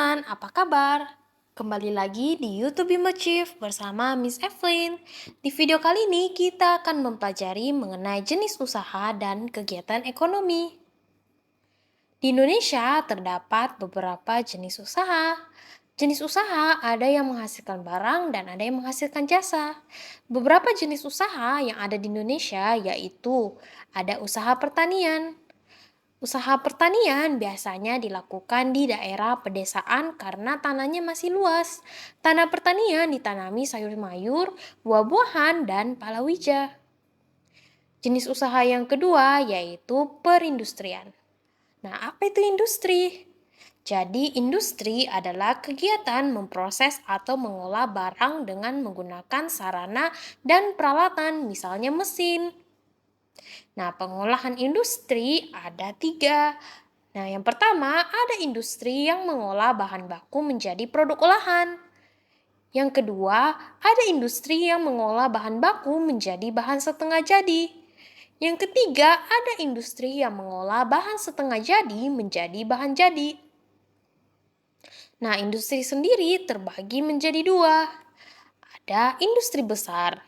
teman-teman, apa kabar? Kembali lagi di YouTube Bimo Chief bersama Miss Evelyn. Di video kali ini kita akan mempelajari mengenai jenis usaha dan kegiatan ekonomi. Di Indonesia terdapat beberapa jenis usaha. Jenis usaha ada yang menghasilkan barang dan ada yang menghasilkan jasa. Beberapa jenis usaha yang ada di Indonesia yaitu ada usaha pertanian. Usaha pertanian biasanya dilakukan di daerah pedesaan karena tanahnya masih luas. Tanah pertanian ditanami sayur mayur, buah-buahan, dan palawija. Jenis usaha yang kedua yaitu perindustrian. Nah, apa itu industri? Jadi, industri adalah kegiatan memproses atau mengolah barang dengan menggunakan sarana dan peralatan, misalnya mesin. Nah, pengolahan industri ada tiga. Nah, yang pertama ada industri yang mengolah bahan baku menjadi produk olahan. Yang kedua, ada industri yang mengolah bahan baku menjadi bahan setengah jadi. Yang ketiga, ada industri yang mengolah bahan setengah jadi menjadi bahan jadi. Nah, industri sendiri terbagi menjadi dua. Ada industri besar.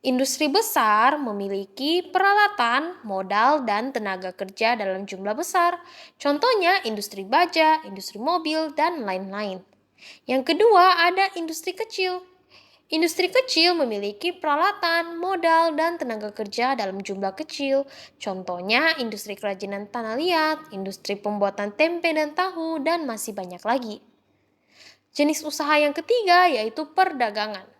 Industri besar memiliki peralatan, modal, dan tenaga kerja dalam jumlah besar. Contohnya industri baja, industri mobil, dan lain-lain. Yang kedua ada industri kecil. Industri kecil memiliki peralatan, modal, dan tenaga kerja dalam jumlah kecil. Contohnya industri kerajinan tanah liat, industri pembuatan tempe dan tahu, dan masih banyak lagi. Jenis usaha yang ketiga yaitu perdagangan.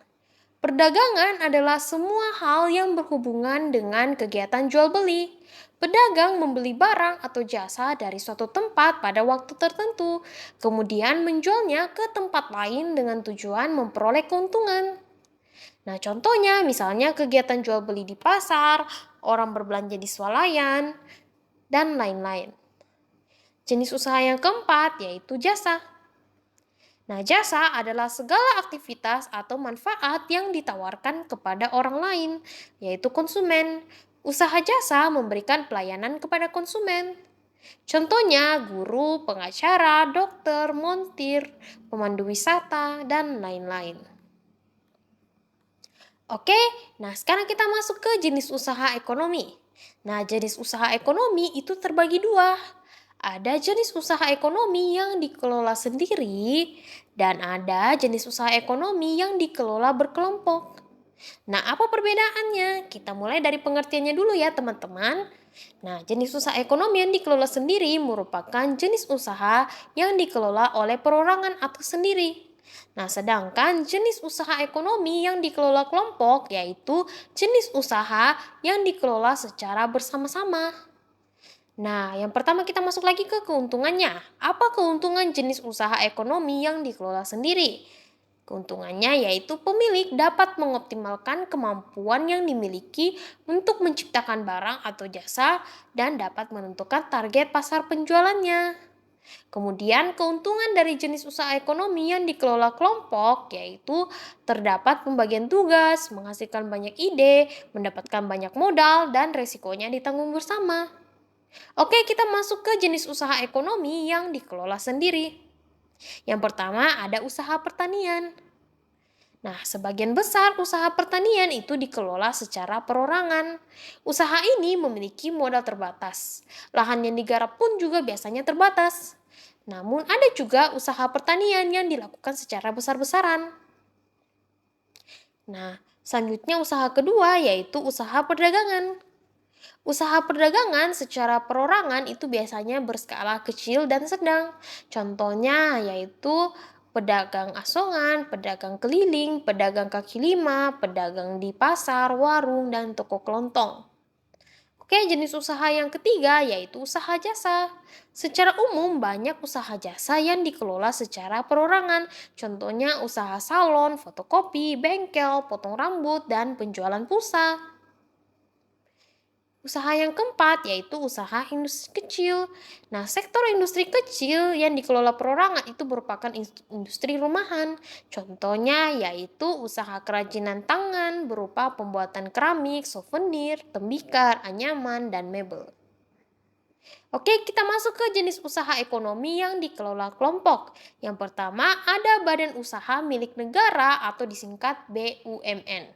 Perdagangan adalah semua hal yang berhubungan dengan kegiatan jual beli. Pedagang membeli barang atau jasa dari suatu tempat pada waktu tertentu, kemudian menjualnya ke tempat lain dengan tujuan memperoleh keuntungan. Nah, contohnya misalnya kegiatan jual beli di pasar, orang berbelanja di swalayan, dan lain-lain. Jenis usaha yang keempat yaitu jasa. Nah, jasa adalah segala aktivitas atau manfaat yang ditawarkan kepada orang lain, yaitu konsumen. Usaha jasa memberikan pelayanan kepada konsumen. Contohnya guru, pengacara, dokter, montir, pemandu wisata, dan lain-lain. Oke, nah sekarang kita masuk ke jenis usaha ekonomi. Nah, jenis usaha ekonomi itu terbagi dua. Ada jenis usaha ekonomi yang dikelola sendiri dan ada jenis usaha ekonomi yang dikelola berkelompok. Nah, apa perbedaannya? Kita mulai dari pengertiannya dulu ya, teman-teman. Nah, jenis usaha ekonomi yang dikelola sendiri merupakan jenis usaha yang dikelola oleh perorangan atau sendiri. Nah, sedangkan jenis usaha ekonomi yang dikelola kelompok yaitu jenis usaha yang dikelola secara bersama-sama. Nah, yang pertama kita masuk lagi ke keuntungannya. Apa keuntungan jenis usaha ekonomi yang dikelola sendiri? Keuntungannya yaitu pemilik dapat mengoptimalkan kemampuan yang dimiliki untuk menciptakan barang atau jasa dan dapat menentukan target pasar penjualannya. Kemudian keuntungan dari jenis usaha ekonomi yang dikelola kelompok yaitu terdapat pembagian tugas, menghasilkan banyak ide, mendapatkan banyak modal, dan resikonya ditanggung bersama. Oke, kita masuk ke jenis usaha ekonomi yang dikelola sendiri. Yang pertama ada usaha pertanian. Nah, sebagian besar usaha pertanian itu dikelola secara perorangan. Usaha ini memiliki modal terbatas. Lahan yang digarap pun juga biasanya terbatas. Namun ada juga usaha pertanian yang dilakukan secara besar-besaran. Nah, selanjutnya usaha kedua yaitu usaha perdagangan. Usaha perdagangan secara perorangan itu biasanya berskala kecil dan sedang. Contohnya yaitu pedagang asongan, pedagang keliling, pedagang kaki lima, pedagang di pasar, warung, dan toko kelontong. Oke, jenis usaha yang ketiga yaitu usaha jasa. Secara umum banyak usaha jasa yang dikelola secara perorangan. Contohnya usaha salon, fotokopi, bengkel, potong rambut, dan penjualan pulsa. Usaha yang keempat yaitu usaha industri kecil. Nah, sektor industri kecil yang dikelola perorangan itu merupakan industri rumahan. Contohnya yaitu usaha kerajinan tangan berupa pembuatan keramik, souvenir, tembikar, anyaman, dan mebel. Oke, kita masuk ke jenis usaha ekonomi yang dikelola kelompok. Yang pertama ada badan usaha milik negara atau disingkat BUMN.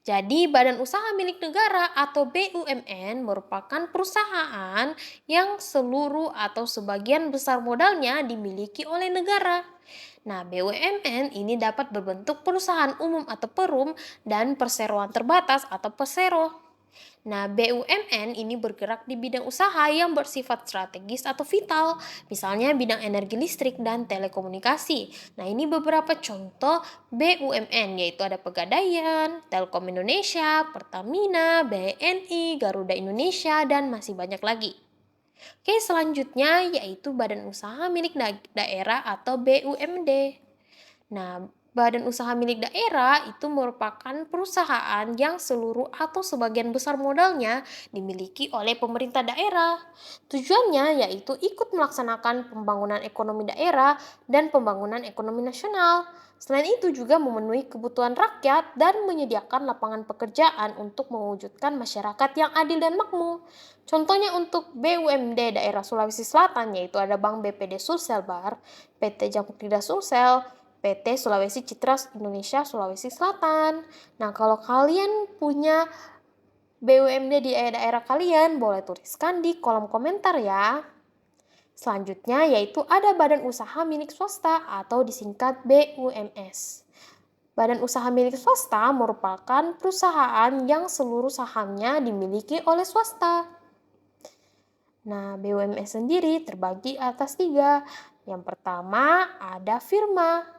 Jadi, badan usaha milik negara atau BUMN merupakan perusahaan yang seluruh atau sebagian besar modalnya dimiliki oleh negara. Nah, BUMN ini dapat berbentuk perusahaan umum atau perum dan perseroan terbatas atau persero. Nah, BUMN ini bergerak di bidang usaha yang bersifat strategis atau vital, misalnya bidang energi listrik dan telekomunikasi. Nah, ini beberapa contoh BUMN, yaitu ada Pegadaian, Telkom Indonesia, Pertamina, BNI, Garuda Indonesia, dan masih banyak lagi. Oke, selanjutnya yaitu Badan Usaha Milik Daerah atau BUMD. Nah, badan usaha milik daerah itu merupakan perusahaan yang seluruh atau sebagian besar modalnya dimiliki oleh pemerintah daerah. Tujuannya yaitu ikut melaksanakan pembangunan ekonomi daerah dan pembangunan ekonomi nasional. Selain itu juga memenuhi kebutuhan rakyat dan menyediakan lapangan pekerjaan untuk mewujudkan masyarakat yang adil dan makmur. Contohnya untuk BUMD daerah Sulawesi Selatan yaitu ada Bank BPD Sulselbar, PT Jampukdida Sulsel, PT Sulawesi Citra Indonesia Sulawesi Selatan. Nah, kalau kalian punya BUMD di daerah kalian, boleh tuliskan di kolom komentar ya. Selanjutnya yaitu ada badan usaha milik swasta atau disingkat BUMS. Badan usaha milik swasta merupakan perusahaan yang seluruh sahamnya dimiliki oleh swasta. Nah, BUMS sendiri terbagi atas 3. Yang pertama ada firma.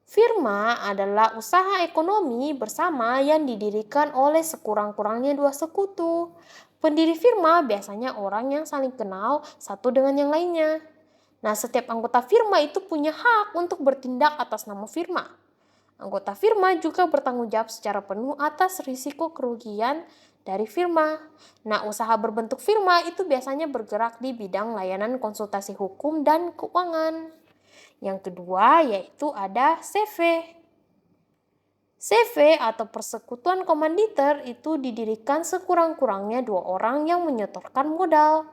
Firma adalah usaha ekonomi bersama yang didirikan oleh sekurang-kurangnya 2 sekutu. Pendiri firma biasanya orang yang saling kenal satu dengan yang lainnya. Nah, setiap anggota firma itu punya hak untuk bertindak atas nama firma. Anggota firma juga bertanggung jawab secara penuh atas risiko kerugian dari firma. Nah, usaha berbentuk firma itu biasanya bergerak di bidang layanan konsultasi hukum dan keuangan. Yang kedua yaitu ada CV. CV atau persekutuan komanditer itu didirikan sekurang-kurangnya 2 orang yang menyetorkan modal.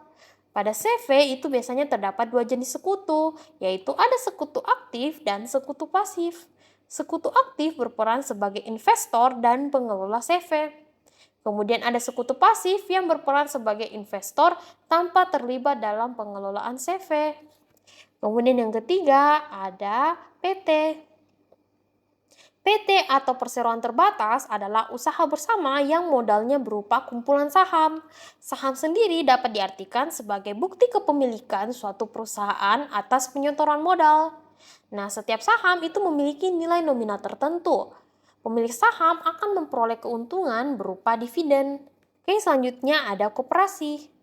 Pada CV itu biasanya terdapat 2 jenis sekutu, yaitu ada sekutu aktif dan sekutu pasif. Sekutu aktif berperan sebagai investor dan pengelola CV. Kemudian ada sekutu pasif yang berperan sebagai investor tanpa terlibat dalam pengelolaan CV. Kemudian yang ketiga ada PT. PT atau perseroan terbatas adalah usaha bersama yang modalnya berupa kumpulan saham. Saham sendiri dapat diartikan sebagai bukti kepemilikan suatu perusahaan atas penyetoran modal. Nah, setiap saham itu memiliki nilai nominal tertentu. Pemilik saham akan memperoleh keuntungan berupa dividen. Oke, selanjutnya ada koperasi.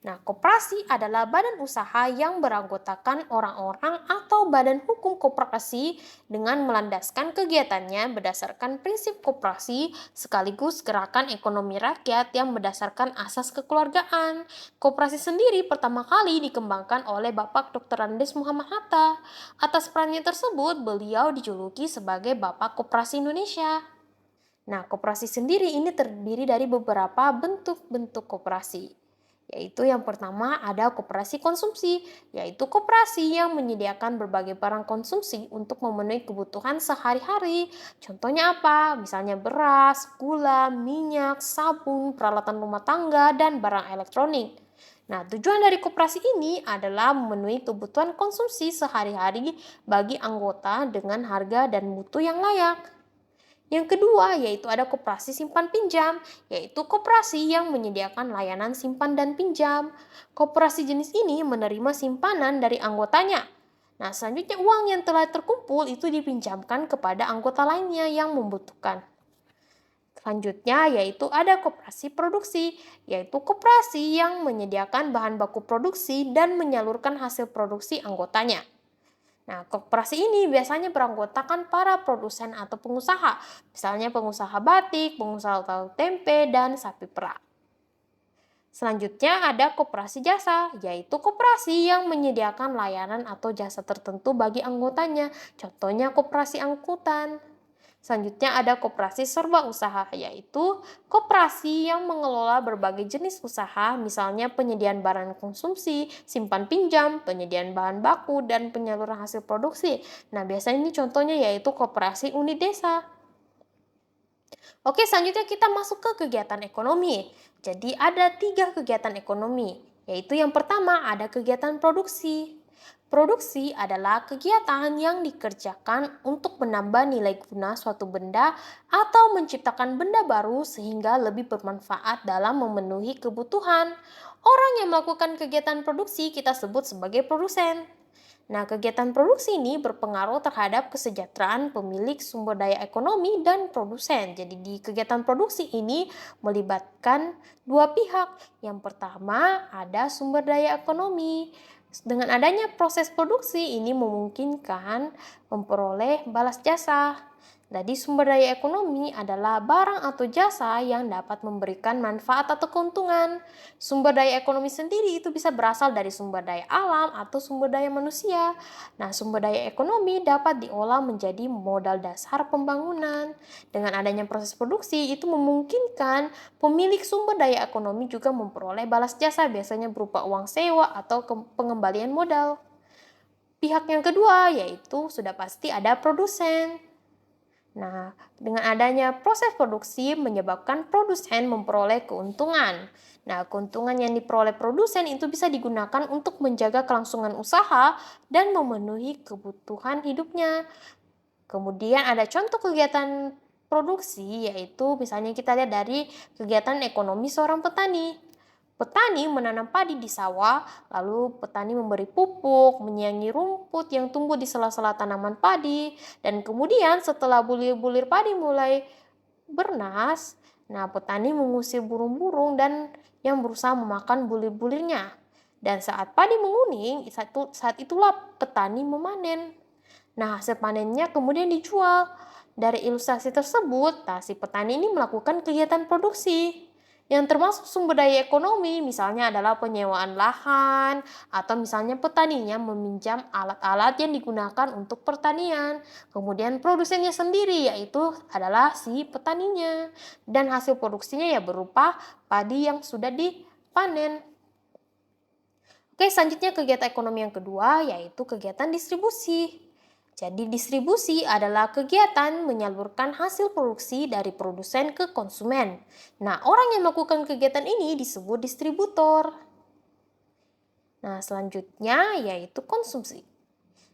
Nah, koperasi adalah badan usaha yang beranggotakan orang-orang atau badan hukum koperasi dengan melandaskan kegiatannya berdasarkan prinsip koperasi sekaligus gerakan ekonomi rakyat yang berdasarkan asas kekeluargaan. Koperasi sendiri pertama kali dikembangkan oleh Bapak Dr. Andes Muhammad Hatta. Atas perannya tersebut, beliau dijuluki sebagai Bapak Koperasi Indonesia. Nah, koperasi sendiri ini terdiri dari beberapa bentuk-bentuk koperasi. Yaitu yang pertama ada koperasi konsumsi, yaitu koperasi yang menyediakan berbagai barang konsumsi untuk memenuhi kebutuhan sehari-hari. Contohnya apa? Misalnya beras, gula, minyak, sabun, peralatan rumah tangga, dan barang elektronik. Nah, tujuan dari koperasi ini adalah memenuhi kebutuhan konsumsi sehari-hari bagi anggota dengan harga dan mutu yang layak. Yang kedua yaitu ada koperasi simpan pinjam, yaitu koperasi yang menyediakan layanan simpan dan pinjam. Koperasi jenis ini menerima simpanan dari anggotanya. Nah, selanjutnya uang yang telah terkumpul itu dipinjamkan kepada anggota lainnya yang membutuhkan. Selanjutnya yaitu ada koperasi produksi, yaitu koperasi yang menyediakan bahan baku produksi dan menyalurkan hasil produksi anggotanya. Nah, koperasi ini biasanya beranggotakan para produsen atau pengusaha, misalnya pengusaha batik, pengusaha tahu tempe, dan sapi perah. Selanjutnya ada koperasi jasa, yaitu koperasi yang menyediakan layanan atau jasa tertentu bagi anggotanya, contohnya koperasi angkutan. Selanjutnya ada koperasi serba usaha, yaitu koperasi yang mengelola berbagai jenis usaha, misalnya penyediaan barang konsumsi, simpan pinjam, penyediaan bahan baku, dan penyaluran hasil produksi. Nah, biasanya ini contohnya yaitu koperasi unit desa. Oke, selanjutnya kita masuk ke kegiatan ekonomi. Jadi ada 3 kegiatan ekonomi, yaitu yang pertama ada kegiatan produksi. Produksi adalah kegiatan yang dikerjakan untuk menambah nilai guna suatu benda atau menciptakan benda baru sehingga lebih bermanfaat dalam memenuhi kebutuhan. Orang yang melakukan kegiatan produksi kita sebut sebagai produsen. Nah, kegiatan produksi ini berpengaruh terhadap kesejahteraan pemilik sumber daya ekonomi dan produsen. Jadi, di kegiatan produksi ini melibatkan dua pihak. Yang pertama, ada sumber daya ekonomi. Dengan adanya proses produksi ini memungkinkan memperoleh balas jasa. Jadi sumber daya ekonomi adalah barang atau jasa yang dapat memberikan manfaat atau keuntungan. Sumber daya ekonomi sendiri itu bisa berasal dari sumber daya alam atau sumber daya manusia. Nah, sumber daya ekonomi dapat diolah menjadi modal dasar pembangunan. Dengan adanya proses produksi itu memungkinkan pemilik sumber daya ekonomi juga memperoleh balas jasa, biasanya berupa uang sewa atau pengembalian modal. Pihak yang kedua yaitu sudah pasti ada produsen. Nah, dengan adanya proses produksi menyebabkan produsen memperoleh keuntungan. Nah, keuntungan yang diperoleh produsen itu bisa digunakan untuk menjaga kelangsungan usaha dan memenuhi kebutuhan hidupnya. Kemudian ada contoh kegiatan produksi, yaitu misalnya kita lihat dari kegiatan ekonomi seorang petani. Petani menanam padi di sawah, lalu petani memberi pupuk, menyiangi rumput yang tumbuh di sela-sela tanaman padi, dan kemudian setelah bulir-bulir padi mulai bernas, nah petani mengusir burung-burung dan yang berusaha memakan bulir-bulirnya. Dan saat padi menguning, saat itulah petani memanen. Nah, hasil panennya kemudian dijual. Dari ilustrasi tersebut, si petani ini melakukan kegiatan produksi yang termasuk sumber daya ekonomi, misalnya adalah penyewaan lahan, atau misalnya petaninya meminjam alat-alat yang digunakan untuk pertanian. Kemudian produsennya sendiri, yaitu adalah si petaninya. Dan hasil produksinya ya berupa padi yang sudah dipanen. Oke, selanjutnya kegiatan ekonomi yang kedua, yaitu kegiatan distribusi. Jadi distribusi adalah kegiatan menyalurkan hasil produksi dari produsen ke konsumen. Nah, orang yang melakukan kegiatan ini disebut distributor. Nah, selanjutnya yaitu konsumsi.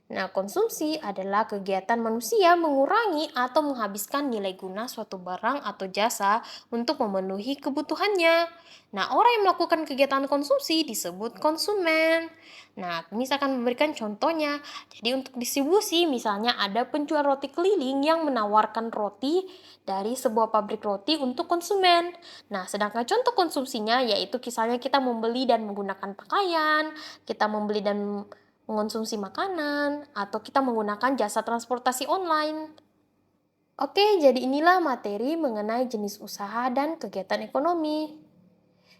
Nah, konsumsi adalah kegiatan manusia mengurangi atau menghabiskan nilai guna suatu barang atau jasa untuk memenuhi kebutuhannya. Nah, orang yang melakukan kegiatan konsumsi disebut konsumen. Nah, ini saya akan memberikan contohnya. Jadi untuk distribusi, misalnya ada penjual roti keliling yang menawarkan roti dari sebuah pabrik roti untuk konsumen. Nah, sedangkan contoh konsumsinya yaitu misalnya kita membeli dan menggunakan pakaian, kita membeli dan mengonsumsi makanan, atau kita menggunakan jasa transportasi online. Oke, jadi inilah materi mengenai jenis usaha dan kegiatan ekonomi.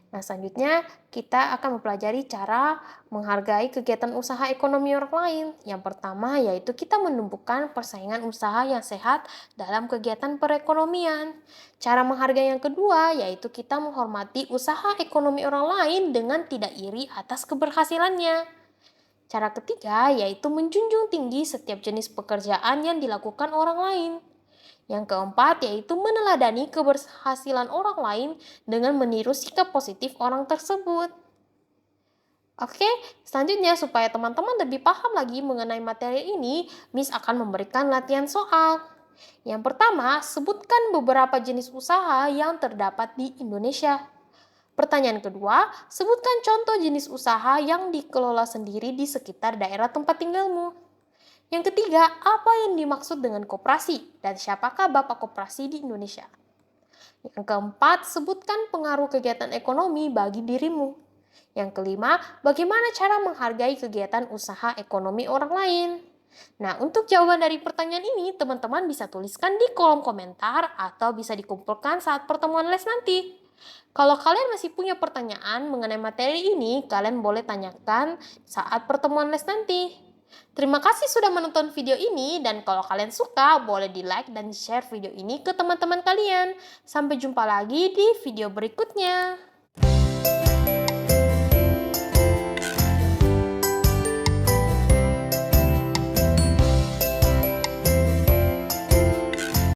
Nah, selanjutnya kita akan mempelajari cara menghargai kegiatan usaha ekonomi orang lain. Yang pertama yaitu kita menumbuhkan persaingan usaha yang sehat dalam kegiatan perekonomian. Cara menghargai yang kedua yaitu kita menghormati usaha ekonomi orang lain dengan tidak iri atas keberhasilannya. Cara ketiga yaitu menjunjung tinggi setiap jenis pekerjaan yang dilakukan orang lain. Yang keempat yaitu meneladani keberhasilan orang lain dengan meniru sikap positif orang tersebut. Oke, selanjutnya supaya teman-teman lebih paham lagi mengenai materi ini, Miss akan memberikan latihan soal. Yang pertama, sebutkan beberapa jenis usaha yang terdapat di Indonesia. Pertanyaan kedua, sebutkan contoh jenis usaha yang dikelola sendiri di sekitar daerah tempat tinggalmu. Yang ketiga, apa yang dimaksud dengan koperasi dan siapakah bapak koperasi di Indonesia? Yang keempat, sebutkan pengaruh kegiatan ekonomi bagi dirimu. Yang kelima, bagaimana cara menghargai kegiatan usaha ekonomi orang lain? Nah, untuk jawaban dari pertanyaan ini, teman-teman bisa tuliskan di kolom komentar atau bisa dikumpulkan saat pertemuan les nanti. Kalau kalian masih punya pertanyaan mengenai materi ini, kalian boleh tanyakan saat pertemuan les nanti. Terima kasih sudah menonton video ini dan kalau kalian suka boleh di like dan share video ini ke teman-teman kalian. Sampai jumpa lagi di video berikutnya.